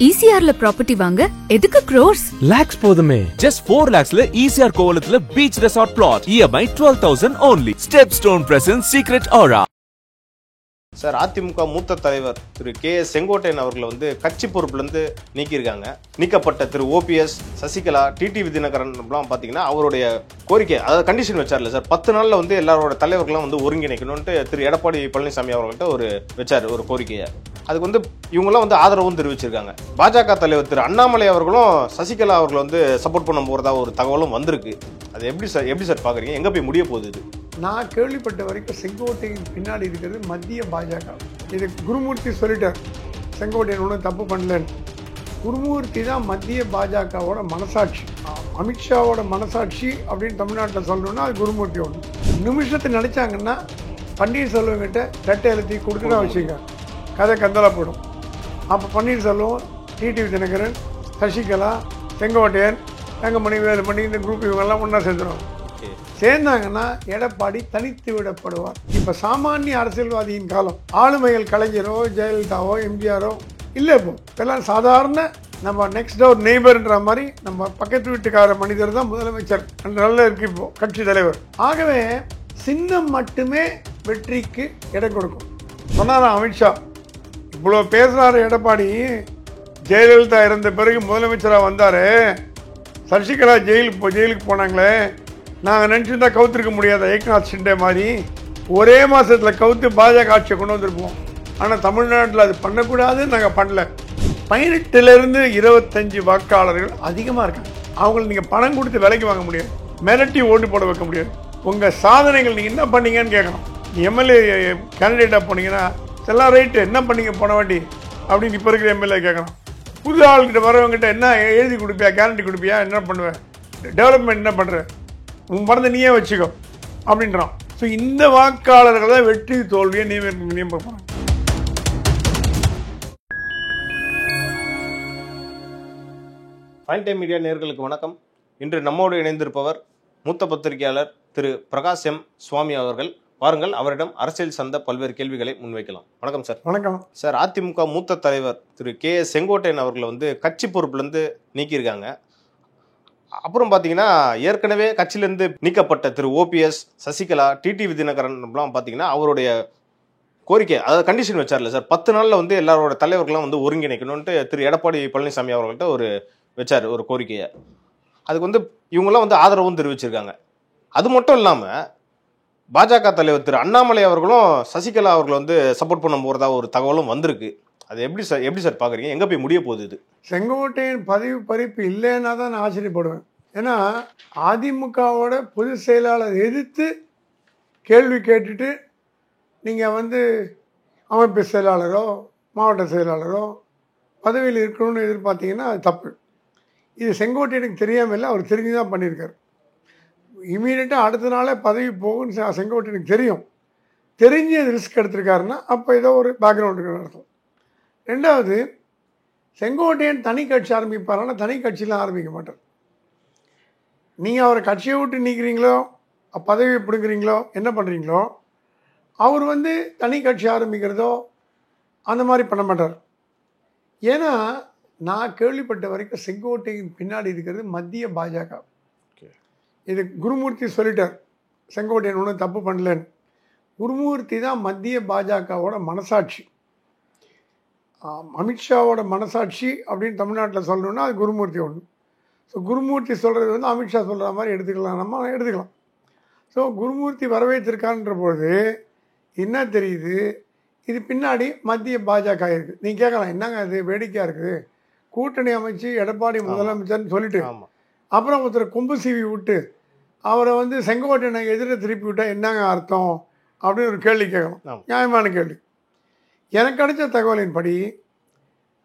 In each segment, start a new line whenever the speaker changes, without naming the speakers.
ECRல property வாங்க எதுக்கு crores?
lakhs போதுமே. Just 4 lakhsல ECR கோவலத்துல beach resort plot. EMI 12,000 only. Stepstone presents Secret Aura.
Sir, AIADMK மூத்த தலைவர் திரு KS செங்கோட்டையன் அவர்களை கட்சி பொறுப்புலேருந்து நீக்கியிருக்காங்க. நீக்கப்பட்ட திரு OPS, சசிகலா, டிடிவி தினகரன் பார்த்தீங்கன்னா அவருடைய கோரிக்கை, அதாவது கண்டிஷன் வச்சார்ல சார், 10 நாளில் எல்லாரோட தலைவர்களும் ஒருங்கிணைக்கணும்ட்டு திரு எடப்பாடி பழனிசாமி அவர்கள்ட்ட வச்சார் ஒரு கோரிக்கையை. அதுக்கு இவங்கெல்லாம் ஆதரவும் தெரிவிச்சிருக்காங்க. பாஜக தலைவர் திரு அண்ணாமலை அவர்களும் சசிகலா அவர்களை சப்போர்ட் பண்ண போகிறதா ஒரு தகவலும் வந்திருக்கு. அது எப்படி சார் பார்க்குறீங்க? எங்கே போய் முடிய போகுது இது?
நான் கேள்விப்பட்ட வரைக்கும் செங்கோட்டையின் பின்னாடி இருக்கிறது மத்திய பாஜக. இது குருமூர்த்தி சொல்லிட்டார், செங்கோட்டையன் ஒன்றும் தப்பு பண்ணலன்னு. குருமூர்த்தி தான் மத்திய பாஜகவோட மனசாட்சி, அமித்ஷாவோட மனசாட்சி அப்படின்னு தமிழ்நாட்டில் சொல்லணும்னா அது குருமூர்த்தி ஒன்று. நிமிஷத்தை நினைச்சாங்கன்னா பன்னீர்செல்வம் கிட்ட ரெட்டை எழுத்தி கொடுத்துட்டா வச்சுங்க, கதை கந்தலா போடும். அப்போ பன்னீர்செல்வம், டிடிவி தினகரன், சசிகலா, செங்கோட்டையன், தங்கமணி, வேலுமணி, இந்த குரூப் இவங்கெல்லாம் ஒன்றா சேர்ந்துடுவாங்க. சேர்ந்தாங்கன்னா எடப்பாடி தனித்து விடப்படுவார். இப்ப சாமானிய அரசியல்வாதியின் காலம். ஆளுமைகள் கலைஞரோ ஜெயலலிதாவோ எம்ஜிஆரோ இல்லை, இப்போ எல்லாம் சாதாரண நம்ம நெக்ஸ்ட் டோர் நெய்பர்ன்ற மாதிரி நம்ம பக்கத்து வீட்டுக்கார மனிதர் தான் முதலமைச்சர் நல்ல இருக்கு இப்போ கட்சி தலைவர். ஆகவே சின்னம் மட்டுமே வெற்றிக்கு இடம் கொடுக்கும் சொன்னாராம் அமித்ஷா. இவ்வளோ பேசுறாரு எடப்பாடி. ஜெயலலிதா இறந்த பிறகு முதலமைச்சராக வந்தாரு, சசிகலா ஜெயிலுக்கு போனாங்களே, நாங்கள் நினச்சிருந்தா கவுத்திருக்க முடியாத ஏக்நாத் ஷிண்டே மாதிரி ஒரே மாதத்தில் கவுத்து பாஜக ஆட்சியை கொண்டு வந்திருப்போம். ஆனால் தமிழ்நாட்டில் அது பண்ணக்கூடாதுன்னு நாங்கள் பண்ணல. 18லேருந்து 25 வாக்காளர்கள் அதிகமாக இருக்காங்க. அவங்களை நீங்கள் பணம் கொடுத்து விலைக்கு வாங்க முடியாது, மிரட்டி ஓட்டு போட வைக்க முடியாது. உங்கள் சாதனைகள் நீங்கள் என்ன பண்ணீங்கன்னு கேட்கணும். எம்எல்ஏ கேண்டிடேட்டாக போனீங்கன்னா எல்லாம் ரைட்டு, என்ன பண்ணீங்க போன வாட்டி அப்படின்னு இப்போ இருக்கிற எம்எல்ஏ கேட்கணும். புது ஆள்கிட்ட வரவங்ககிட்ட என்ன எழுதி கொடுப்பியா, கேரண்டி கொடுப்பியா, என்ன பண்ணுவேன், டெவலப்மெண்ட் என்ன பண்ணுற, உன் மறந்து நீயே வச்சுக்கோ அப்படின்றான். ஸோ இந்த வாக்காளர்கள் தான் வெற்றி தோல்வியை நியமிப்பாங்க.
ஃபைன் டைம் மீடியா நேயர்களுக்கு வணக்கம். இன்று நம்மோடு இணைந்திருப்பவர் மூத்த பத்திரிகையாளர் திரு பிரகாஷ் எம் சுவாமி அவர்கள். வாருங்கள், அவரிடம் அரசியல் சார்ந்த பல்வேறு கேள்விகளை முன்வைக்கலாம். வணக்கம் சார்.
வணக்கம்
சார். அதிமுக மூத்த தலைவர் திரு KS செங்கோட்டையன் அவர்களை கட்சி பொறுப்புலேருந்து நீக்கியிருக்காங்க. அப்புறம் பார்த்தீங்கன்னா ஏற்கனவே கட்சியிலேருந்து நீக்கப்பட்ட திரு OPS, சசிகலா, டிடிவி தினகரன் பார்த்தீங்கன்னா அவருடைய கோரிக்கை, அதாவது கண்டிஷன் வச்சார்ல சார், 10 நாளில் எல்லாரோட தலைவர்களும் ஒருங்கிணைக்கணும்ட்டு திரு எடப்பாடி பழனிசாமி அவர்கள்ட்ட வச்சார் ஒரு கோரிக்கையை. அதுக்கு இவங்கெல்லாம் ஆதரவும் தெரிவிச்சிருக்காங்க. அது மட்டும் இல்லாமல் பாஜக தலைவர் திரு அண்ணாமலை அவர்களும் சசிகலா அவர்களை சப்போர்ட் பண்ண போகிறதா ஒரு தகவலும் வந்திருக்கு. அது எப்படி சார் பார்க்குறீங்க? எங்கே போய் முடிய போகுது இது?
செங்கோட்டையின் பதவி பறிப்பு இல்லைன்னா தான் நான் ஆச்சரியப்படுவேன். ஏன்னா அதிமுகவோட பொதுச் செயலாளர் எதிர்த்து கேள்வி கேட்டுட்டு நீங்கள் அமைப்பு செயலாளரோ மாவட்ட செயலாளரோ பதவியில் இருக்கணும்னு எதிர்பார்த்தீங்கன்னா அது தப்பு. இது செங்கோட்டையனுக்கு தெரியாமல் இல்லை, அவர் தெரிஞ்சு தான் பண்ணியிருக்கார். இமீடியட்டாக அடுத்த நாளே பதவி போகும்னு செங்கோட்டையனுக்கு தெரியும். தெரிஞ்சு ரிஸ்க் எடுத்திருக்காருன்னா அப்போ ஏதோ ஒரு பேக்ரவுண்டுக்கு நடத்தும். ரெண்டாவது, செங்கோட்டையன் தனி கட்சி ஆரம்பிப்பாருன்னா தனி கட்சியெலாம் ஆரம்பிக்க மாட்டார். நீங்கள் அவரை கட்சியை விட்டு நீக்கிறீங்களோ, பதவியை பிடுங்குறீங்களோ, என்ன பண்ணுறீங்களோ, அவர் தனி கட்சி ஆரம்பிக்கிறதோ அந்த மாதிரி பண்ண மாட்டார். ஏன்னா நான் கேள்விப்பட்ட வரைக்கும் செங்கோட்டையின் பின்னாடி இருக்கிறது மத்திய பாஜக. இது குருமூர்த்தி சொல்லிட்டார், செங்கோட்டையன் ஒன்றும் தப்பு பண்ணலன்னு. குருமூர்த்தி தான் மத்திய பாஜகவோட மனசாட்சி, அமித்ஷாவோட மனசாட்சி அப்படின்னு தமிழ்நாட்டில் சொல்லணும்னா அது குருமூர்த்தி ஒன்று. ஸோ குருமூர்த்தி சொல்கிறது அமித்ஷா சொல்கிற மாதிரி எடுத்துக்கலாம், நம்ம எடுத்துக்கலாம். ஸோ குருமூர்த்தி வரவேற்றிருக்கான்ற பொழுது என்ன தெரியுது, இது பின்னாடி மத்திய பாஜக இருக்குது. நீங்கள் கேட்கலாம், என்னங்க அது வேடிக்கையாக இருக்குது, கூட்டணி அமைச்சு எடப்பாடி முதலமைச்சர்னு சொல்லிட்டு அப்புறம் ஒருத்தர் கொம்பு சீவி விட்டு அவரை செங்கோட்டையனை எதிர திருப்பி விட்டால் என்னங்க அர்த்தம் அப்படின்னு ஒரு கேள்வி கேட்கலாம். நியாயமான கேள்வி. எனக்கு கிடைச்ச தகவலின்படி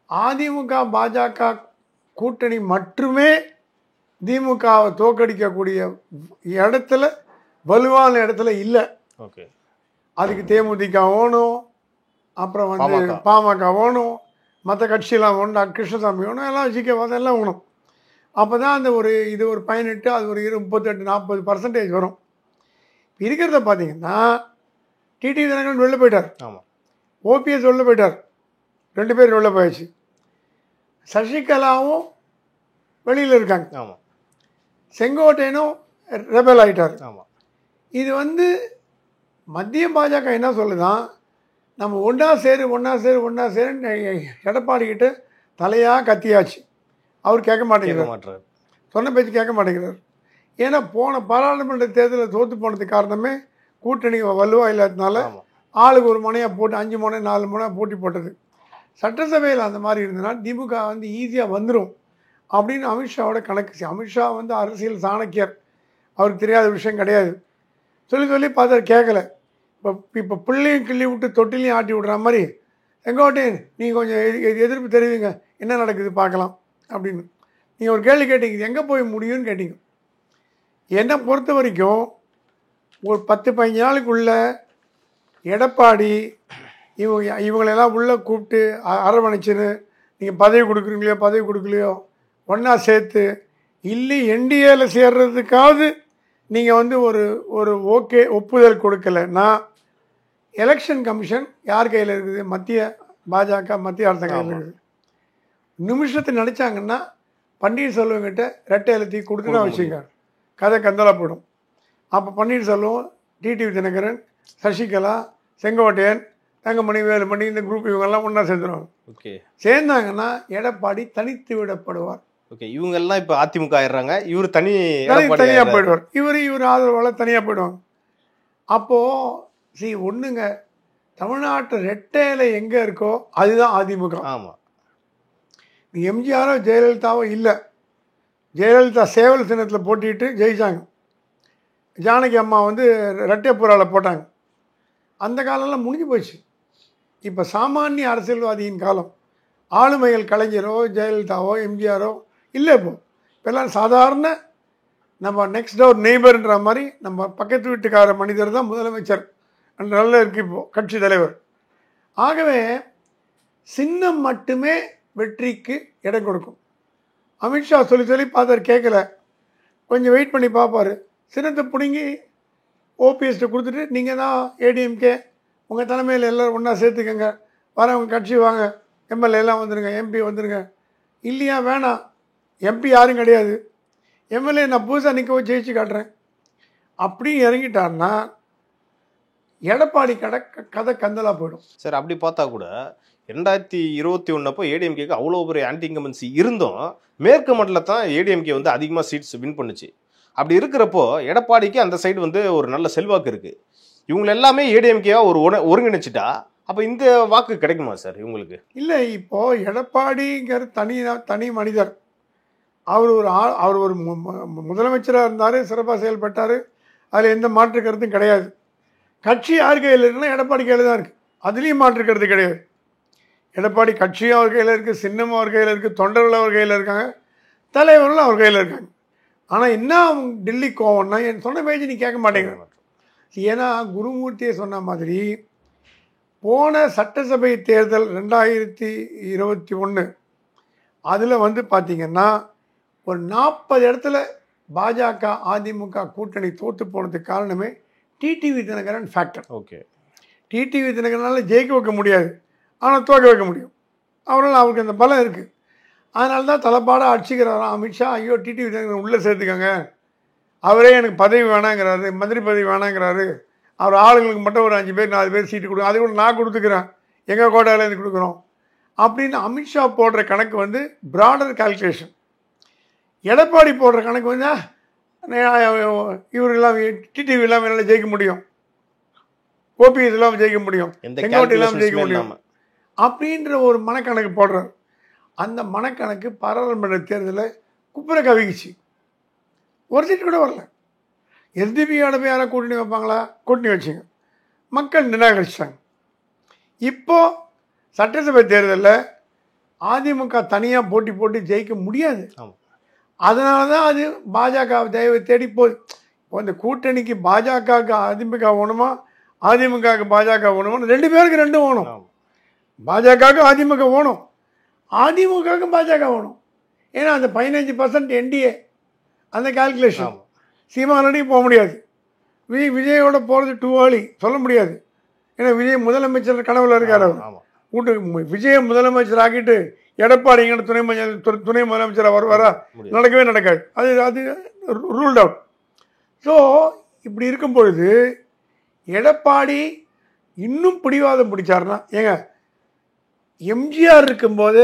அதிமுக பாஜக கூட்டணி மட்டுமே திமுகவை தோற்கடிக்கக்கூடிய இடத்துல, வலுவான இடத்துல இல்லை. அதுக்கு தேமுதிக வேணும், அப்புறம் பாமக வேணும், மற்ற கட்சியெல்லாம் வேணும், கிருஷ்ணசாமி வேணும், எல்லாம் ஜிகேவாதம் எல்லாம் வேணும். அப்போ தான் அந்த இது ஒரு 18, அது ஒரு 38-40% வரும். இருக்கிறத பார்த்தீங்கன்னா டிடிவி தினகரன் வெளில போயிட்டார், OPS வெளில போயிட்டார், 2 பேர் வெளில போயாச்சு. சசிகலாவும் வெளியில் இருக்காங்க,
ஆமாம்
செங்கோட்டையனும் ரெபல் ஆகிட்டார்.
ஆமாம்.
இது வந்து மத்திய பாஜக என்ன சொல்லுதான், நம்ம ஒன்றா சேருன்னு எடப்பாடிக்கிட்ட தலையாக கத்தியாச்சு. அவர் கேட்க மாட்டேங்கிறார், சொன்ன பேச்சு கேட்க மாட்டேங்கிறார். ஏன்னா போன பாராளுமன்ற தேர்தலில் தோற்று போனதுக்கு காரணமே கூட்டணி வலுவாக இல்லாததுனால ஆளுக்கு ஒரு முனையாக போட்டு 5 முனை 4 முனை போட்டி போட்டது. சட்டசபையில் அந்த மாதிரி இருந்ததுன்னா திமுக வந்து ஈஸியாக வந்துடும் அப்படின்னு அமித்ஷாவோட கணக்கு. அமித்ஷா வந்து அரசியல் சாணக்கியர், அவருக்கு தெரியாத விஷயம் கிடையாது. சொல்லி பார்த்தா கேட்கல. இப்போ பிள்ளையும் கிள்ளி விட்டு தொட்டிலையும் ஆட்டி விடுற மாதிரி செங்கோட்டையன் நீங்கள் கொஞ்சம் எதிர்ப்பு தெரிவிங்க, என்ன நடக்குது பார்க்கலாம் அப்படின்னு நீங்கள் ஒரு கேள்வி கேட்டீங்க, எங்கே போய் முடியும்னு கேட்டீங்க. என்னை பொறுத்த வரைக்கும் ஒரு 10-15 நாளுக்குள்ள எடப்பாடி இவங்களெல்லாம் உள்ளே கூப்பிட்டு அரவணைச்சுன்னு நீங்கள் பதவி கொடுக்கலையோ ஒன்றா சேர்த்து இல்லை என்டிஏல சேர்றதுக்காவது நீங்கள் வந்து ஒரு ஓகே ஒப்புதல் கொடுக்கலைன்னா எலெக்ஷன் கமிஷன் யார் கையில் இருக்குது? மத்திய பாஜக மத்திய அரசு கையில் இருக்குது. நிமிஷத்தை நினச்சாங்கன்னா பன்னீர்செல்வங்கிட்ட ரெட்டை எழுத்தி கொடுத்துட்டா வச்சுங்க, கதை கந்தலாக போயிடும். அப்போ பன்னீர்செல்வம், டிடிவி தினகரன், சசிகலா, செங்கோட்டையன், தங்கமணி, வேலுமணி இந்த குரூப் இவங்கெல்லாம் ஒன்றா சேர்ந்துருவாங்க.
ஓகே,
சேர்ந்தாங்கன்னா எடப்பாடி தனித்து விடப்படுவார்.
ஓகே, இவங்கெல்லாம் இப்போ அதிமுக ஆயிடுறாங்க, இவர்
தனியாக போயிடுவார். இவர் ஆதரவாளர் தனியாக போயிடுவாங்க. அப்போது ஒன்றுங்க, தமிழ்நாட்டு ரெட்டையில எங்கே இருக்கோ அதுதான் அதிமுக.
ஆமாம்.
எம்ஜிஆரோ ஜெயலலிதாவோ இல்லை. ஜெயலலிதா சேவல் சின்னத்தில் போட்டிட்டு ஜெயித்தாங்க. ஜானகி அம்மா வந்து ரெட்டைப்புறாவில் போட்டாங்க. அந்த காலம்லாம் முடிஞ்சு போச்சு. இப்போ சாமானிய அரசியல்வாதியின் காலம். ஆளுமைகள் கலைஞரோ ஜெயலலிதாவோ எம்ஜிஆரோ இல்லை. இப்போல்லாம் சாதாரண நம்ம நெக்ஸ்ட் டோர் நெய்பர்ன்ற மாதிரி நம்ம பக்கத்து வீட்டுக்கார மனிதர் தான் முதலமைச்சர் நல்ல இருக்கு இப்போது கட்சி தலைவர். ஆகவே சின்னம் மட்டுமே வெற்றிக்கு இடம் கொடுக்கும். அமித்ஷா சொல்லி பார்த்தார், கேட்கல. கொஞ்சம் வெயிட் பண்ணி பார்ப்பார். சின்னத்தை பிடுங்கி ஓபிஎஸ்ட்டை கொடுத்துட்டு நீங்கள் தான் ஏடிஎம்கே உங்கள் தலைமையில் எல்லோரும் ஒன்றா சேர்த்துக்கங்க, வரவங்க கட்சி வாங்க, எம்எல்ஏ எல்லாம் வந்துடுங்க, எம்பி வந்துடுங்க. இல்லையா வேணாம், எம்பி யாரும் கிடையாது, எம்எல்ஏ நான் புதுசாக நிற்க வச்சு ஜெயிச்சு காட்டுறேன் அப்படி இறங்கிட்டார்னா எடப்பாடி கதை கந்தலாக போயிடும்.
சார், அப்படி பார்த்தா கூட 2021 அப்போ ஏடிஎம்கேக்கு அவ்வளோ ஒரு ஆன்டி இன்கம்பன்சி இருந்தும் மேற்கு மண்டலத்தில் தான் ஏடிஎம்கே வந்து அதிகமாக சீட்ஸ் வின் பண்ணுச்சு. அப்படி இருக்கிறப்போ எடப்பாடிக்கு அந்த சைடு வந்து ஒரு நல்ல செல்வாக்கு இருக்குது. இவங்க எல்லாமே ஏடிஎம்கேவாக ஒருங்கிணைச்சிட்டா அப்போ இந்த வாக்கு கிடைக்குமா சார் இவங்களுக்கு?
இல்லை, இப்போது எடப்பாடிங்கிற தனி மனிதர். அவர் ஒரு முதலமைச்சராக இருந்தார், சிறப்பாக செயல்பட்டார், அதில் எந்த மாற்று கருத்தும் கிடையாது. கட்சி யார் கையில் இருக்குன்னா எடப்பாடி கையில் தான் இருக்குது, அதுலேயும் மாற்று கருத்து கிடையாது. எடப்பாடி கட்சியும் அவர் கையில் இருக்குது, சின்னமும் அவர் கையில் இருக்குது, தொண்டர்கள் அவர் கையில் இருக்காங்க, தலைவர்களும் அவர் கையில் இருக்காங்க. ஆனால் என்ன அவங்க டெல்லி கோவம்னா என் சொன்ன பேச்சு நீ கேட்க மாட்டேங்கிற. ஏன்னா குருமூர்த்தியை சொன்ன மாதிரி போன சட்டசபை தேர்தல் 2021 அதில் வந்து பார்த்திங்கன்னா ஒரு 40 இடத்துல பாஜக அதிமுக கூட்டணி தோற்று போனதுக்கு காரணமே டிடிவி தினகரன் ஃபேக்டர்.
ஓகே,
டிடிவி தினகரனால ஜெயிக்க வைக்க முடியாது, ஆனால் தோக்க வைக்க முடியும். அவரால் அவருக்கு அந்த பலம் இருக்குது. அதனால தான் தலைப்பாடாக அடிச்சுக்கிறாராம் அமித்ஷா. ஐயோ, டிடிவி தினகரன் உள்ளே சேர்த்துக்கோங்க, அவரே எனக்கு பதவி வேணாங்கிறாரு, மந்திரி பதவி வேணாங்கிறாரு, அவர் ஆளுங்களுக்கு மட்டும் ஒரு 5 பேர் 4 பேர் சீட்டு கொடுங்க, அது கூட நான் கொடுத்துக்கிறேன், எங்கள் கோட்டாலேருந்து கொடுக்குறோம் அப்படின்னு அமித்ஷா போடுற கணக்கு வந்து ப்ராடர் கால்குலேஷன். எடப்பாடி போடுற கணக்கு வந்து இவர் இல்லாமல் டிடிவி இல்லாமல் என்னால் ஜெயிக்க முடியும், ஓபிஎஸ் இல்லாமல் ஜெயிக்க முடியும், செங்கோட்டை இல்லாமல் ஜெயிக்க முடியும் அப்படின்ற ஒரு மனக்கணக்கு போடுறார். அந்த மனக்கணக்கு பாராளுமன்ற தேர்தலில் குப்புற கவிக்குச்சு. ஒரு சீட்டு கூட வரல. எஸ்டிபியோட போய் யாராவது கூட்டணி வைப்பாங்களா? கூட்டணி வச்சுங்க, மக்கள் நிராகரிச்சிட்டாங்க. இப்போது சட்டசபை தேர்தலில் அதிமுக தனியாக போட்டி ஜெயிக்க முடியாது. அதனால தான் அது பாஜக தயவை தேடி போகுது. இப்போ இந்த கூட்டணிக்கு பாஜகவுக்கு அதிமுக வேணுமா, அதிமுகவுக்கு பாஜக வேணுமா? 2 பேருக்கு 2 வேணும். பாஜகவுக்கு அதிமுக வேணும், அதிமுகவுக்கு பாஜக வேணும். ஏன்னா அந்த 15% என்டிஏ அந்த கால்குலேஷன். சீமானடியும் போக முடியாது, விஜயோட போகிறது டூ ஏர்லி சொல்ல முடியாது. ஏன்னா விஜய் முதலமைச்சர் கனவுல இருக்கார். அவர் விஜயை முதலமைச்சர் ஆக்கிட்டு எடப்பாடிங்கிற துணை முதலமைச்சராக வருவாரா? நடக்கவே நடக்காது. அது ரூல்ட் அவுட். ஸோ இப்படி இருக்கும் பொழுது எடப்பாடி இன்னும் பிடிவாதம் பிடிச்சாருன்னா, ஏங்க எம்ஜிஆர் இருக்கும்போது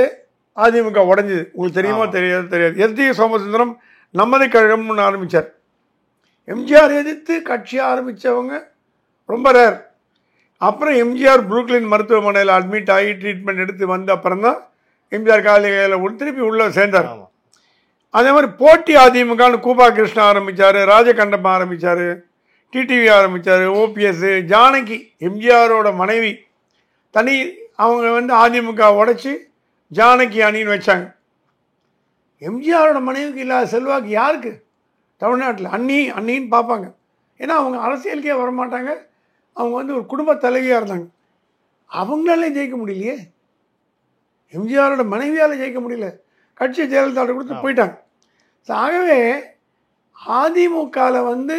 அதிமுக உடஞ்சிது, உங்களுக்கு தெரியுமா தெரியாது. எஸ்.டி. சோமசுந்தரம் நமது கழகம்னு ஆரம்பித்தார். எம்ஜிஆர் எதிர்த்து கட்சி ஆரம்பித்தவங்க ரொம்ப ரேர். அப்புறம் எம்ஜிஆர் புரூக்லின் மருத்துவமனையில் அட்மிட் ஆகி ட்ரீட்மெண்ட் எடுத்து வந்த அப்புறம் தான் எம்ஜிஆர் காலையில் திருப்பி உள்ளே சேர்ந்தார். அதே மாதிரி போட்டி அதிமுகன்னு கூபா கிருஷ்ணா ஆரம்பித்தார், ராஜகண்டம் ஆரம்பித்தார், டிடிவி ஆரம்பித்தார், ஓபிஎஸ், ஜானகி எம்ஜிஆரோட மனைவி தனி அவங்க அதிமுக உடைச்சி ஜானகி அணின்னு வச்சாங்க. எம்ஜிஆரோட மனைவிக்கு இல்லாத செல்வாக்கு யாருக்கு தமிழ்நாட்டில்? அண்ணின்னு பார்ப்பாங்க. ஏன்னா அவங்க அரசியலுக்கே வரமாட்டாங்க. அவங்க ஒரு குடும்ப தலைவியாக இருந்தாங்க. அவங்களாலே ஜெயிக்க முடியலையே, எம்ஜிஆரோட மனைவியால் ஜெயிக்க முடியல. கட்சியை ஜெயலலிதா கொடுத்து போயிட்டாங்க. ஆகவே அதிமுகவில்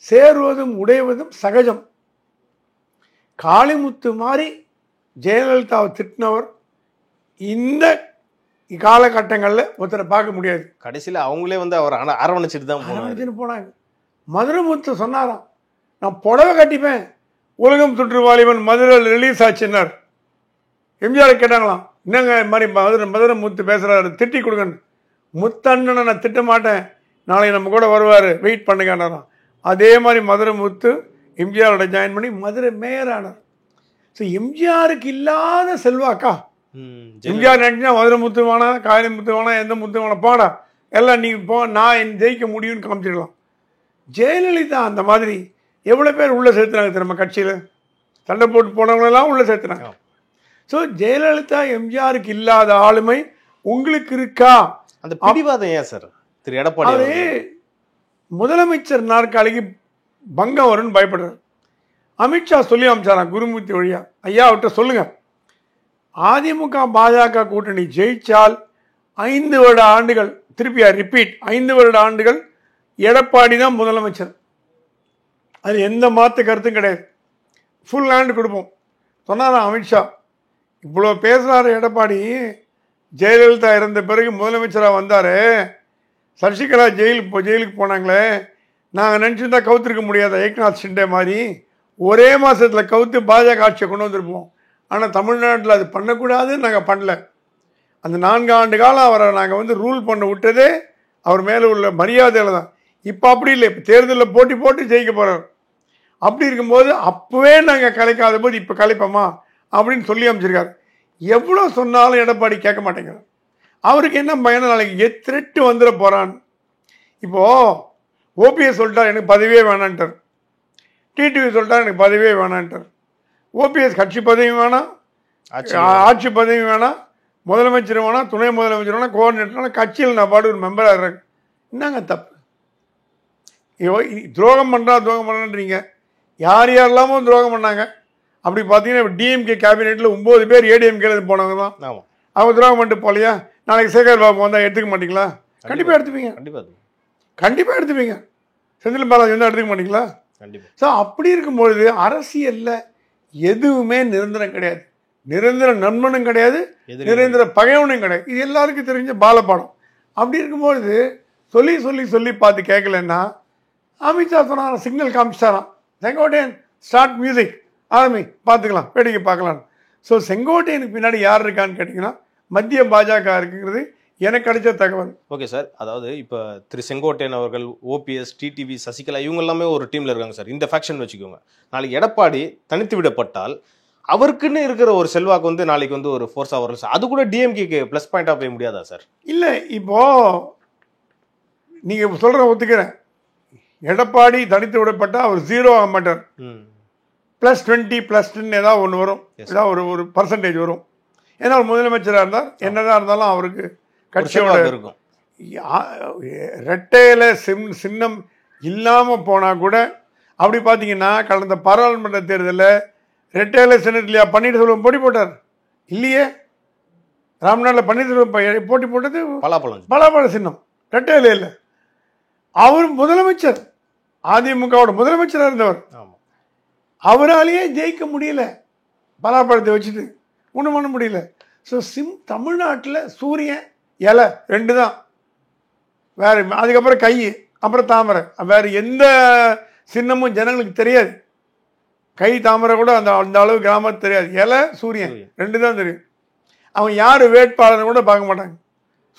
சேருவதும் உடைவதும் சகஜம். காளிமுத்து மாதிரி ஜெயலலிதாவை திட்டினவர் இந்த காலகட்டங்களில் ஒருத்தரை பார்க்க முடியாது.
கடைசியில் அவங்களே அவர் அரவணைச்சிட்டு தான்
போனாங்க. மதுரைமுத்து சொன்னாராம், நான் புடவை கட்டிப்பேன், உலகம் சுற்று வாலிபன் மதுரையில் ரிலீஸ் ஆச்சுன்னார். எம்ஜிஆர் கேட்டாங்களாம், என்னங்க இது மாதிரி மதுரை முத்து பேசுகிறாரு, திட்டி கொடுங்கன்னு. முத்தண்ணனை நான் திட்ட மாட்டேன், நாளைக்கு நம்ம கூட வருவார், வெயிட் பண்ணுங்கன்னாராம். அதே மாதிரி மதுரை முத்து எம்ஜிஆரோட ஜாயின் பண்ணி மதுரை மேயர் ஆனார். ஸோ எம்ஜிஆருக்கு இல்லாத செல்வாக்கா? எம்ஜிஆர் நினைச்சா மதுரை முத்து வேணா, காயலி முத்து வேணா, எந்த முத்து வேணா, போடா எல்லாம் நீங்கள் போ, நான் ஜெயிக்க முடியும்னு காமிச்சிடலாம். ஜெயலலிதா அந்த மாதிரி எவ்வளோ பேர் உள்ளே சேர்த்துனாங்க திரும்ப கட்சியில், சண்டை போட்டு போனவங்களெல்லாம் உள்ளே சேர்த்துனாங்க. ஸோ ஜெயலலிதா எம்ஜிஆருக்கு இல்லாத ஆளுமை உங்களுக்கு இருக்கா?
அந்த பிடிவாதம் ஏன் சார் திரு எடப்பாடி?
அது முதலமைச்சர் நாற்காலிக்கு பங்கம் வரும்னு பயப்படுறாரு. அமித்ஷா சொல்லி அமைச்சாராம் குருமூர்த்தி வழியா, ஐயா அவர்கிட்ட சொல்லுங்க, அதிமுக பாஜக கூட்டணி ஜெயிச்சால் 5 வருட ஆண்டுகள், திருப்பியா ரிப்பீட், 5 வருட ஆண்டுகள் எடப்பாடி தான் முதலமைச்சர். அது எந்த மாற்று கருத்தும் கிடையாது. ஃபுல் ஹேண்ட் கொடுப்போம் சொன்னாராம் அமித்ஷா. இவ்வளோ பேசுகிறாரு எடப்பாடி. ஜெயலலிதா இறந்த பிறகு முதலமைச்சராக வந்தார், சசிகலா ஜெயிலுக்கு போனாங்களே, நாங்கள் நினச்சிருந்தா கவுத்திருக்க முடியாத ஏக்நாத் ஷிண்டே மாதிரி ஒரே மாதத்தில் கவுத்து பாஜக ஆட்சியை கொண்டு வந்திருப்போம். ஆனால் தமிழ்நாட்டில் அது பண்ணக்கூடாதுன்னு நாங்கள் பண்ணல. அந்த 4 ஆண்டு காலம் அவரை நாங்கள் ரூல் பண்ண விட்டதே அவர் மேலே உள்ள மரியாதையில் தான். இப்போ அப்படி இல்லை, இப்போ தேர்தலில் போட்டு ஜெயிக்க போகிறார். அப்படி இருக்கும்போது அப்போவே நாங்கள் கலைக்காத போது இப்போ கலைப்போமா அப்படின்னு சொல்லி அமைச்சிருக்காரு. எவ்வளோ சொன்னாலும் எடப்பாடி கேட்க மாட்டேங்கிறார். அவருக்கு என்ன பயணம், நாளைக்கு த்ரெட்டு வந்துட போகிறான்னு. இப்போது ஓபிஎஸ் சொல்லிட்டார் எனக்கு பதவியே வேணான்ட்டார், டிடிவி சொல்லிட்டார் எனக்கு பதவியே வேணான்ட்டார். ஓபிஎஸ் கட்சி பதவி வேணாம், ஆட்சி பதவி வேணாம், முதலமைச்சர் வேணாம், துணை முதலமைச்சர் வேணாம், கோஆர்டினேட்டர் வேணாம், கட்சியில் நான் பாட்டு ஒரு மெம்பராக இருக்காங்க. என்னங்க தப்பு? துரோகம் பண்ணுறீங்க. யார் யாரெல்லாமோ துரோகம் பண்ணாங்க. அப்படி பார்த்தீங்கன்னா டிஎம்கே கேபினெட்டில் 9 பேர் ஏடிஎம்கேல போனவங்க தான். அவங்க துரோகம் பண்ணிட்டு போகலையா? நாளைக்கு சேகர் பாபு வந்தால் எடுத்துக்க மாட்டீங்களா? கண்டிப்பாக எடுத்துப்பீங்க. கண்டிப்பாக எடுத்துப்பீங்க. செந்தில் பாலாஜி வந்தால் எடுத்துக்க மாட்டீங்களா? ஸோ அப்படி இருக்கும்பொழுது அரசியலில் எதுவுமே நிரந்தரம் கிடையாது. நிரந்தர நண்பனும் கிடையாது, நிரந்தர பகைவனும் கிடையாது. இது எல்லாருக்கும் தெரிஞ்ச பாலப்பாடம். அப்படி இருக்கும்பொழுது சொல்லி பார்த்து கேட்கலன்னா அமித்ஷா சொன்னாராம், சிக்னல் காமிச்சாராம், செங்கோட்டையன் ஸ்டார்ட் மியூசிக் ஆரம்பி, பார்த்துக்கலாம், வேடிக்கை பார்க்கலாம். ஸோ செங்கோட்டையனுக்கு பின்னாடி யார் இருக்கான்னு கேட்டிங்கன்னா மத்திய பாஜக இருக்குங்கிறது எனக்கு கிடைச்ச தகவல்.
ஓகே சார், அதாவது இப்போ திரு செங்கோட்டையன் அவர்கள், ஓபிஎஸ், டிடிவி, சசிகலா இவங்க எல்லாமே ஒரு டீமில் இருக்காங்க சார். இந்த ஃபேக்ஷன் வச்சுக்கோங்க. நாளைக்கு எடப்பாடி தனித்து விடப்பட்டால் அவருக்குன்னு இருக்கிற ஒரு செல்வாக்கு நாளைக்கு ஒரு ஃபோர்ஸாக வரும் சார். அது கூட டிஎம்கேக்கு ப்ளஸ் பாயிண்டாக போய் முடியாதா சார்?
இல்லை, இப்போது நீங்கள் சொல்கிற ஒத்துக்கிறேன். எடப்பாடி தனித்து விடப்பட்டால் அவர் 0 ஆக மாட்டார். +20 +10 ஏதாவது ஒன்று வரும், ஏதாவது ஒரு பர்சன்டேஜ் வரும். ஏன்னா ஒரு முதலமைச்சராக இருந்தால் என்னதான் இருந்தாலும் அவருக்கு கட்சியோட இருக்கும். ரெட்டையில சின்னம் இல்லாமல் போனால் கூட அப்படி பார்த்தீங்கன்னா கடந்த பாராளுமன்ற தேர்தலில் ரெட்டையில சின்னத்திலையா பன்னீர்செல்வம் போட்டி போட்டார் இல்லையே? ராம்நாட்டில் பன்னீர்செல்வம் போட்டி போட்டது பலாப்பழ சின்னம், ரெட்டையில இல்லை. அவர் முதலமைச்சர், அதிமுகவோட முதலமைச்சராக இருந்தவர். அவராலேயே ஜெயிக்க முடியல, பலாப்பழத்தை வச்சுட்டு ஒன்றும் பண்ண முடியல. ஸோ தமிழ்நாட்டில் சூரியன் இலை 2 தான், வேறு அதுக்கப்புறம் கை, அப்புறம் தாமரை, வேறு எந்த சின்னமும் ஜனங்களுக்கு தெரியாது. கை தாமரை கூட அந்த அளவு கிராமத்துக்கு தெரியாது. இலை சூரியன் 2 தான் தெரியும். அவங்க யார் வேட்பாளர்னு கூட பார்க்க மாட்டாங்க.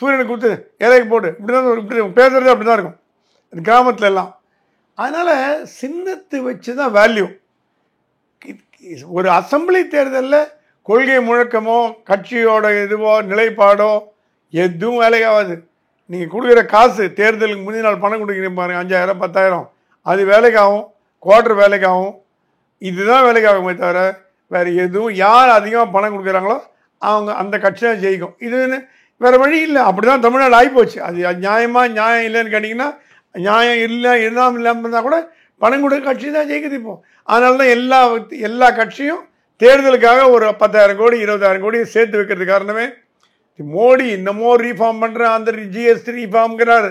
சூரியனை கொடுத்து இலைக்கு போட்டு இப்படி தான் பேசுறது, அப்படி தான் இருக்கும் கிராமத்துல எல்லாம். அதனால் சின்னத்தை வச்சு தான் வேல்யூ. ஒரு அசம்பிளி தேர்தலில் கொள்கை முழக்கமோ கட்சியோட இதுவோ நிலைப்பாடோ எதுவும் வேலைக்காகாது. நீங்கள் கொடுக்குற காசு, தேர்தலுக்கு முந்தின நாள் பணம் கொடுக்குறீங்க பாருங்கள், 5000 10,000, அது வேலைக்காகும், குவார்டர் வேலைக்காகும், இதுதான் வேலைக்காகுமே தவிர வேறு எதுவும். யார் அதிகமாக பணம் கொடுக்குறாங்களோ அவங்க அந்த கட்சி தான் ஜெயிக்கும். இதுன்னு வேறு வழி இல்லை. அப்படி தான் தமிழ்நாடு ஆகிப்போச்சு. அது நியாயமாக நியாயம் இல்லைன்னு கேட்டிங்கன்னா, நியாயம் இல்லை இல்லாமல் இருந்தால் கூட பணம் கொடுக்குற கட்சி தான் ஜெயிக்குது இப்போது. அதனால தான் எல்லா கட்சியும் தேர்தலுக்காக ஒரு 10,000 கோடி 20,000 கோடி சேர்த்து வைக்கிறது காரணமே மோடி இன்னமும் ரீஃபார்ம் பண்ணுறேன், அந்த ஜிஎஸ்டி ரீஃபார்ம்ங்கிறாரு.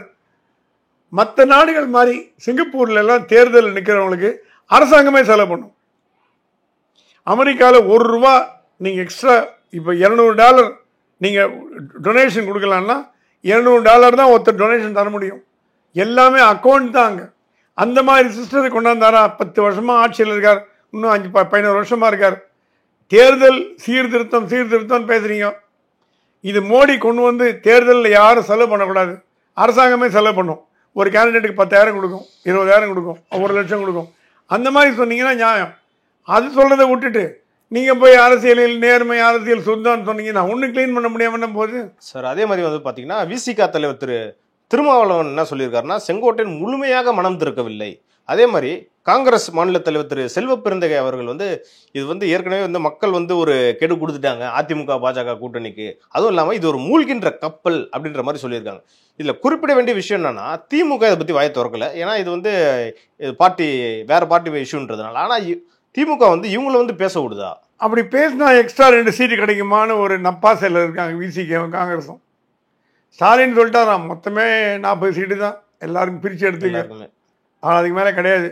மற்ற நாடுகள் மாதிரி சிங்கப்பூர்ல எல்லாம் தேர்தல் நிற்கிறவங்களுக்கு அரசாங்கமே செலவு பண்ணும். அமெரிக்காவில் ₹1 நீங்கள் எக்ஸ்ட்ரா இப்போ $200 நீங்கள் டொனேஷன் கொடுக்கலான்னா $200 தான் ஒருத்தர் டொனேஷன் தர முடியும். எல்லாமே அக்கௌண்ட் தான் அங்கே. அந்த மாதிரி சிஸ்டத்தை கொண்டாந்தாரா? 10 வருஷமாக ஆட்சியில் இருக்கார், இன்னும் 15 வருஷமாக இருக்கார். தேர்தல் சீர்திருத்தம் பேசுகிறீங்க. இது மோடி கொண்டு வந்து தேர்தலில் யாரும் செலவு பண்ணக்கூடாது, அரசாங்கமே செலவு பண்ணும். ஒரு கேண்டிடேட்டுக்கு 10,000 கொடுக்கும், 20,000 கொடுக்கும், 1,00,000 கொடுக்கும். அந்த மாதிரி சொன்னீங்கன்னா நியாயம். அது சொல்கிறத விட்டுட்டு நீங்கள் போய் அரசியலில் நேர்மை, அரசியல் சொந்தம்னு சொன்னீங்கன்னா ஒன்றும் க்ளீன் பண்ண முடியாமல் போகுது
சார். அதே மாதிரி வந்து பார்த்தீங்கன்னா விசிகா தலைவர் திரு திருமாவளவன் என்ன சொல்லியிருக்காருன்னா, செங்கோட்டையன் முழுமையாக மனம் திறக்கவில்லை. அதே மாதிரி காங்கிரஸ் மாநில தலைவர் திரு செல்வ பெருந்தகை அவர்கள் வந்து இது வந்து ஏற்கனவே வந்து மக்கள் வந்து ஒரு கெடு கொடுத்துட்டாங்க அதிமுக பாஜக கூட்டணிக்கு, அதுவும் இல்லாமல் இது ஒரு மூழ்கின்ற கப்பல் அப்படின்ற மாதிரி சொல்லியிருக்காங்க. இதில் குறிப்பிட வேண்டிய விஷயம் என்னன்னா, திமுக இதை பற்றி வாயை திறக்கல. ஏன்னா இது வந்து வேற பார்ட்டி இஷ்யூன்றதுனால. ஆனால் திமுக வந்து இவங்களை வந்து பேச விடுதா?
அப்படி பேசினா எக்ஸ்ட்ரா 2 சீட்டு கிடைக்குமான்னு ஒரு நப்பாசையில் இருக்காங்க விசிகேவும் காங்கிரஸும். ஸ்டாலின் சொல்லிட்டாராம் மொத்தமே 40 சீட்டு தான் எல்லாருக்கும் பிரித்து எடுத்துக்க, ஆனால் அதுக்கு மேலே கிடையாது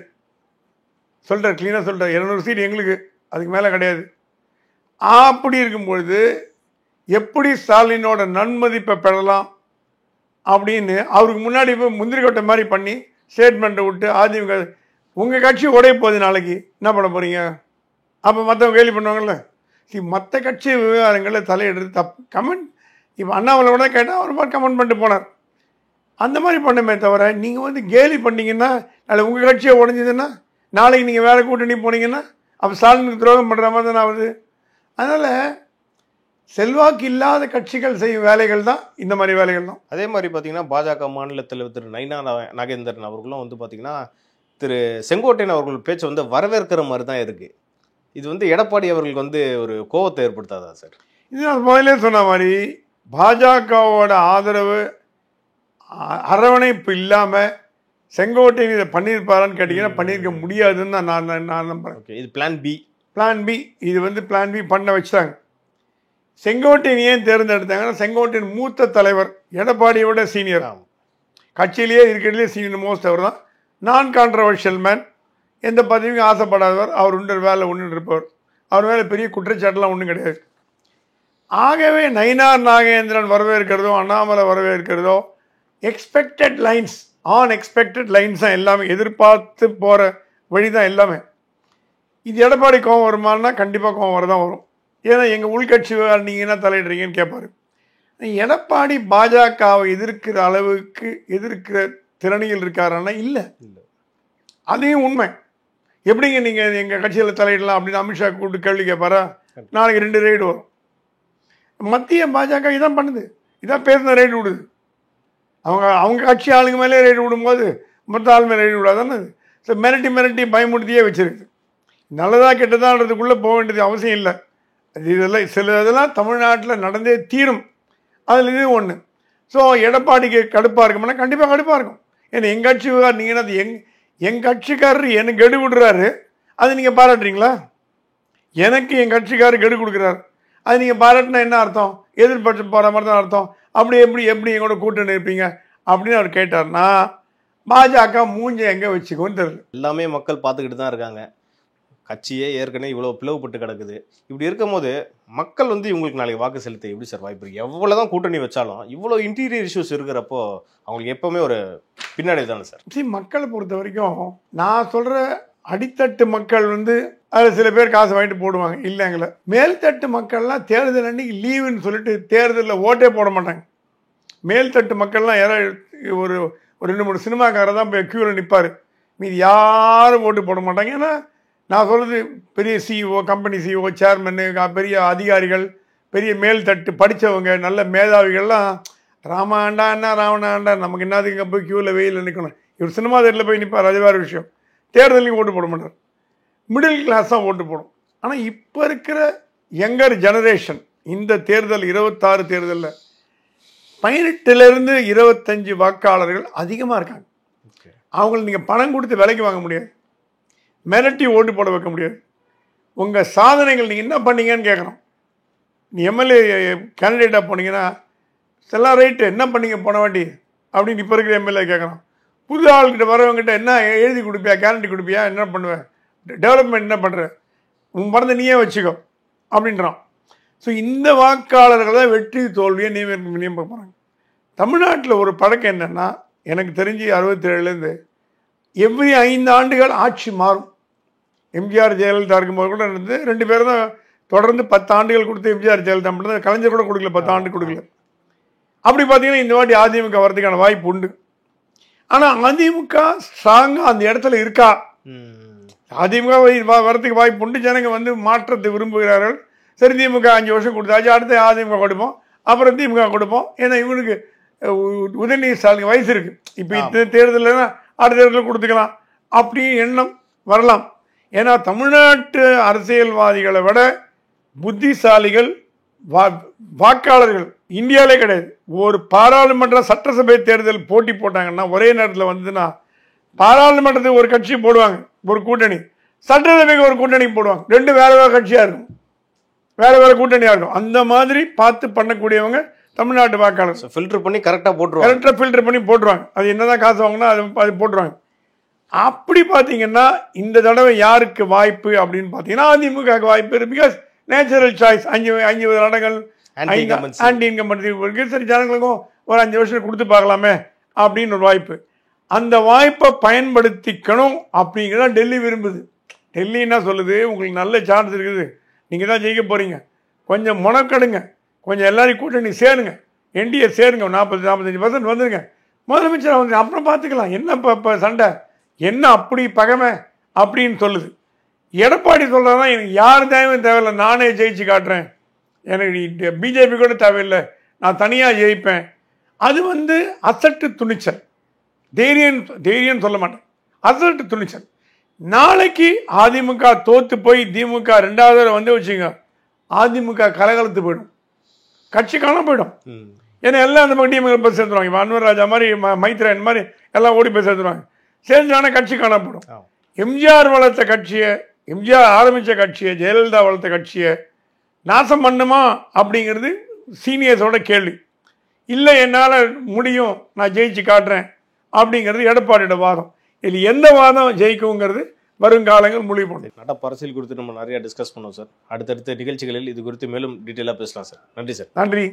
சொல்கிறார். க்ளீனாக சொல்கிறார், 200 சீட் எங்களுக்கு, அதுக்கு மேலே கிடையாது. அப்படி இருக்கும்பொழுது எப்படி ஸ்டாலினோட நன்மதிப்பை பெறலாம் அப்படின்னு அவருக்கு முன்னாடி போய் முந்திரி கொட்டை மாதிரி பண்ணி ஸ்டேட்மெண்ட்டை விட்டு அதிமுக உங்கள் கட்சி உடைய போகுது, நாளைக்கு என்ன பண்ண போகிறீங்க? அப்போ மற்றவங்க கேள்வி பண்ணுவாங்கள்ல. மற்ற கட்சி விவகாரங்களில் தலையிடுறது தப்பு. கமெண்ட் இப்போ அண்ணாமலை கூட கேட்டால் அவர் மாதிரி கமெண்ட் பண்ணிட்டு போனார். அந்த மாதிரி பண்ணமே தவிர நீங்கள் வந்து கேலி பண்ணிங்கன்னா, நாளை உங்கள் கட்சியை உடஞ்சிதுன்னா நாளைக்கு நீங்கள் வேறு கூட்டணி போனீங்கன்னா அப்போ ஸ்டாலினுக்கு துரோகம் பண்ணுற மாதிரி தானே ஆகுது. அதனால் செல்வாக்கு இல்லாத கட்சிகள் செய்யும் வேலைகள் தான் இந்த மாதிரி வேலைகள் தான்.
அதே மாதிரி பார்த்தீங்கன்னா பாஜக மாநில தலைவர் திரு நைனா நாகேந்திரன் அவர்களும் வந்து பார்த்தீங்கன்னா திரு செங்கோட்டையன் அவர்கள் பேச்சு வந்து வரவேற்கிற மாதிரி தான் இருக்குது. இது வந்து எடப்பாடி அவர்களுக்கு வந்து ஒரு கோபத்தை ஏற்படுத்தாதா சார்?
இது நான் முதலே சொன்ன மாதிரி பாஜகவோட ஆதரவு அரவணைப்பு இல்லாமல் செங்கோட்டையன் இதை பண்ணியிருப்பாரான்னு கேட்டிங்கன்னா பண்ணியிருக்க முடியாதுன்னு தான் நான் நம்புகிறேன்.
ஓகே, இது பிளான் பி. இது வந்து பிளான் பி பண்ண வச்சுட்டாங்க. செங்கோட்டையன் ஏன் தேர்ந்தெடுத்தாங்கன்னா, செங்கோட்டையன் மூத்த தலைவர், எடப்பாடியோட சீனியர், கட்சியிலேயே இருக்கிறதுலே சீனியர் மோஸ்ட் அவர் தான். நான் கான்ட்ரவர்ஷியல் மேன், எந்த பதவியும் ஆசைப்படாதவர், அவர் உண்டு வேலை ஒன்று இருப்பவர், அவர் மேலே பெரிய குற்றச்சாட்டுலாம் ஒன்றும் கிடையாது. ஆகவே நயினார் நாகேந்திரன் வரவேற்கிறதோ அண்ணாமலை வரவேற்கிறதோ எக்ஸ்பெக்டட் லைன்ஸ், அன்எக்ஸ்பெக்டட் லைன்ஸ் தான் எல்லாமே, எதிர்பார்த்து போகிற வழி தான் எல்லாமே. இது எடப்பாடி கோவம் வருமானா கண்டிப்பாக கோவம் வரதான் வரும். ஏன்னா எங்கள் உள்கட்சி நீங்கன்னா தலையிடுறீங்கன்னு கேட்பாரு. எடப்பாடி பாஜகவை எதிர்க்கிற அளவுக்கு எதிர்க்கிற திறனியில் இருக்காருன்னா இல்லை, அதையும் உண்மை. எப்படிங்க நீங்கள் எங்கள் கட்சியில் தலையிடலாம் அப்படின்னு அமித்ஷா கூப்பிட்டு கேள்வி கேட்பாரா? நாளைக்கு 2 ரைடு வரும். மத்திய பாஜக இதான் பண்ணுது, இதான் பேசின ரைடு விடுது. அவங்க கட்சி ஆளுங்க மேலே ரைடு விடும்போது மொத்த ஆள் மேலே ரைடு விடாதானே. ஸோ மிரட்டி பயமுடுத்தியே வச்சிருக்கு. நல்லதாக கெட்டதான்றதுக்குள்ளே போக வேண்டியது அவசியம் இல்லை. இதெல்லாம் சில இதெல்லாம் தமிழ்நாட்டில் நடந்தே தீரும். அதில் இது ஒன்று. ஸோ எடப்பாடிக்கு கடுப்பாக இருக்கும்னா கண்டிப்பாக கடுப்பாக இருக்கும். ஏன்னா எங்கள் கட்சி நீங்கன்னா அது எங்கள் கட்சிக்காரர் எனக்கு கெடு விடுறாரு, அது நீங்கள் பாராட்டுறீங்களா? எனக்கு என் கட்சிக்காரர் கெடு கொடுக்குறாரு, அது நீங்கள் பாராட்டினா என்ன அர்த்தம்? எதிர்பட்சம் போகிற மாதிரி தான் அர்த்தம். அப்படி எப்படி எங்களோட கூட்டணி இருப்பீங்க அப்படின்னு அவர் கேட்டார்னா பாஜக மூஞ்சை எங்கே வச்சுக்கோன்னு தெரியல. எல்லாமே மக்கள் பார்த்துக்கிட்டு தான் இருக்காங்க. கட்சியே ஏற்கனவே இவ்வளோ பிளவுபட்டு கிடக்குது. இப்படி இருக்கும்போது மக்கள் வந்து இவங்களுக்கு நாளைக்கு வாக்கு செலுத்த எப்படி சார் வாய்ப்பு இருக்குது? எவ்வளோதான் கூட்டணி வச்சாலும் இவ்வளோ இன்டீரியர் இஷ்யூஸ் இருக்கிறப்போ அவங்களுக்கு எப்பவுமே ஒரு பின்னாடி தானே சார்.
மக்களை பொறுத்த வரைக்கும் நான் சொல்கிற அடித்தட்டு மக்கள் வந்து அதில் சில பேர் காசு வாங்கிட்டு போடுவாங்க இல்லைங்கள. மேல்தட்டு மக்கள்லாம் தேர்தல் அன்னைக்கு லீவுன்னு சொல்லிட்டு தேர்தலில் ஓட்டே போட மாட்டாங்க. மேல்தட்டு மக்கள்லாம் யாராவது ஒரு 2-3 சினிமாக்காரர் தான் போய் க்யூவில் நிற்பார். மீது யாரும் ஓட்டு போட மாட்டாங்க. ஏன்னா நான் சொல்கிறது பெரிய சிஇஓ, கம்பெனி சிஇஓ, சேர்மன்னு, பெரிய அதிகாரிகள், பெரிய மேல்தட்டு படித்தவங்க, நல்ல மேதாவிகள்லாம் ராமாண்டா என்ன ராவணாண்டா நமக்கு என்னதுக்கு இங்கே போய் க்யூவில் வெயிலில் நிற்கணும். இவர் சினிமா தேட்டரில் போய் நிற்பார், அது வேறு விஷயம். தேர்தலையும் ஓட்டு போட மாட்டார். மிடில் கிளாஸ் தான் ஓட்டு போடும். ஆனால் இப்போ இருக்கிற யங்கர் ஜெனரேஷன் இந்த தேர்தல் 26 தேர்தலில் 18லேருந்து 25 வாக்காளர்கள் அதிகமாக இருக்காங்க. அவங்களை நீங்கள் பணம் கொடுத்து விலைக்கு வாங்க முடியாது, மிரட்டி ஓட்டு போட வைக்க முடியாது. உங்கள் சாதனைகள் நீங்கள் என்ன பண்ணீங்கன்னு கேட்குறோம். நீ எம்எல்ஏ கேண்டிடேட்டாக போனீங்கன்னா எல்லாம் ரைட்டு என்ன பண்ணீங்க போன வாட்டி அப்படின்னு இப்போ இருக்கிற எம்எல்ஏ கேட்குறோம். புது ஆள்கிட்ட வரவங்ககிட்ட என்ன எழுதி கொடுப்பியா, கேரண்டி கொடுப்பியா, என்ன பண்ணுவேன், டெவலப்மெண்ட் என்ன பண்ணுற, உன் மறந்து நீயே வச்சுக்கோ அப்படின்றான். ஸோ இந்த வாக்காளர்கள் தான் வெற்றி தோல்வியை நியமிக்க போகிறாங்க. தமிழ்நாட்டில் ஒரு பழக்கம் என்னென்னா, எனக்கு தெரிஞ்சு 67லேருந்து எவ்ரி 5 ஆண்டுகள் ஆட்சி மாறும். எம்ஜிஆர் ஜெயலலிதா இருக்கும்போது கூட இருந்து 2 பேரும் தான் தொடர்ந்து 10 ஆண்டுகள் கொடுத்து எம்ஜிஆர் ஜெயலலிதா மட்டும் தான், கலைஞர் கூட கொடுக்கல, 10 ஆண்டு கொடுக்கல. அப்படி பார்த்தீங்கன்னா இந்த வாட்டி அதிமுக வரதுக்கான வாய்ப்பு உண்டு. ஆனால் அதிமுக ஸ்ட்ராங்காக அந்த இடத்துல இருக்கா? அதிமுக வரதுக்கு வாய்ப்பு உண்டு. ஜனங்க வந்து மாற்றத்தை விரும்புகிறார்கள். சரி, திமுக 5 வருஷம் கொடுத்தாச்சு, அடுத்து அதிமுக கொடுப்போம், அப்புறம் திமுக கொடுப்போம். ஏன்னா இவனுக்கு உதயநிதி ஸ்டாலின் வயசு இருக்குது, இப்போ இந்த தேர்தலில் அடுத்த தேர்தலில் கொடுத்துக்கலாம் அப்படி எண்ணம் வரலாம். ஏன்னா தமிழ்நாட்டு அரசியல்வாதிகளை விட புத்திசாலிகள் வாக்காளர்கள் இந்தியாவிலே கிடையாது. ஒரு பாராளுமன்ற சட்டசபை தேர்தல் போட்டி போட்டாங்கன்னா ஒரே நேரத்தில் வந்ததுன்னா பாராளுமன்றத்துக்கு ஒரு கட்சி போடுவாங்க, ஒரு கூட்டணி, சட்டசபைக்கு ஒரு கூட்டணி போடுவாங்க. 2 வேறு வேறு கட்சியாக இருக்கும், வேறு வேறு கூட்டணியாக இருக்கும். அந்த மாதிரி பார்த்து பண்ணக்கூடியவங்க தமிழ்நாட்டு வாக்காளர்.
ஃபில்டர் பண்ணி கரெக்டாக போட்டுருவாங்க,
கரெக்டாக ஃபில்டர் பண்ணி போட்டுருவாங்க. அது என்னதான் காசு வாங்கினா அது போட்டுருவாங்க. அப்படி பார்த்தீங்கன்னா இந்த தடவை யாருக்கு வாய்ப்பு அப்படின்னு பார்த்தீங்கன்னா அதிமுக வாய்ப்பு இருக்குது. பிகாஸ் நேச்சுரல் சாய்ஸ், 5 இடங்கள் ஆன்டி இன்கம்பன்சி இருக்குது. சரி, ஜனங்களுக்கும் ஒரு 5 வருஷம் கொடுத்து பார்க்கலாமே அப்படின்னு ஒரு வாய்ப்பு. அந்த வாய்ப்பை பயன்படுத்திக்கணும் அப்படிங்கிறத டெல்லி விரும்புது. டெல்லி என்ன சொல்லுது, உங்களுக்கு நல்ல சான்ஸ் இருக்குது, நீங்கள் தான் ஜெயிக்க போகிறீங்க, கொஞ்சம் முனக்கடுங்க, கொஞ்சம் எல்லாரையும் கூட்டணி சேருங்க, என்டிஏ சேருங்க, 40-45% வந்துருங்க, முதலமைச்சர் வந்து அப்புறம் பார்த்துக்கலாம், என்ன இப்போ சண்டை என்ன அப்படி பகைமை அப்படின்னு சொல்லுது. எடப்பாடி சொல்கிறதா எனக்கு யார் தேவையில்லை, நானே ஜெயிச்சு காட்டுறேன், எனக்கு பிஜேபி கூட தேவையில்லை, நான் தனியாக ஜெயிப்பேன். அது வந்து அசட்டு துணிச்சல். தைரியம் சொல்ல மாட்டேன், அசட்டு துணிச்சல். நாளைக்கு அதிமுக தோத்து போய் திமுக 2வது தடவை வந்து வச்சுங்க, அதிமுக கலகலத்து போயிடும், கட்சி காண போயிடும். ஏன்னா எல்லாம் அந்த பக்கம் டீமுக்கு போய் சேர்ந்துருவாங்க. இப்போ அன்வர் ராஜா மாதிரி, மைத்ரன் மாதிரி எல்லாம் ஓடி போய் சேர்ந்துருவாங்க. சேர்ந்தான கட்சி காண போயிடும். எம்ஜிஆர் வளர்த்த கட்சியை, எம்ஜிஆர் ஆரம்பித்த கட்சியை, ஜெயலலிதா வளர்த்த கட்சியை நாசம் பண்ணுமா அப்படிங்கிறது சீனியர்ஸோட கேள்வி. இல்லை, என்னால் முடியும், நான் ஜெயிச்சு காட்டுறேன் அப்படிங்கிறது எடப்பாடியோட வாதம். இதில் எந்த வாதம் ஜெயிக்குங்கிறது வருங்காலங்கள் முடிவு பண்ணும்.
நடப்பு அரசியல் குறித்து நம்ம நிறைய டிஸ்கஸ் பண்ணோம் சார். அடுத்தடுத்த நிகழ்ச்சிகளில் இது குறித்து மேலும் டீட்டெயிலாக பேசலாம் சார். நன்றி சார்.
நன்றி.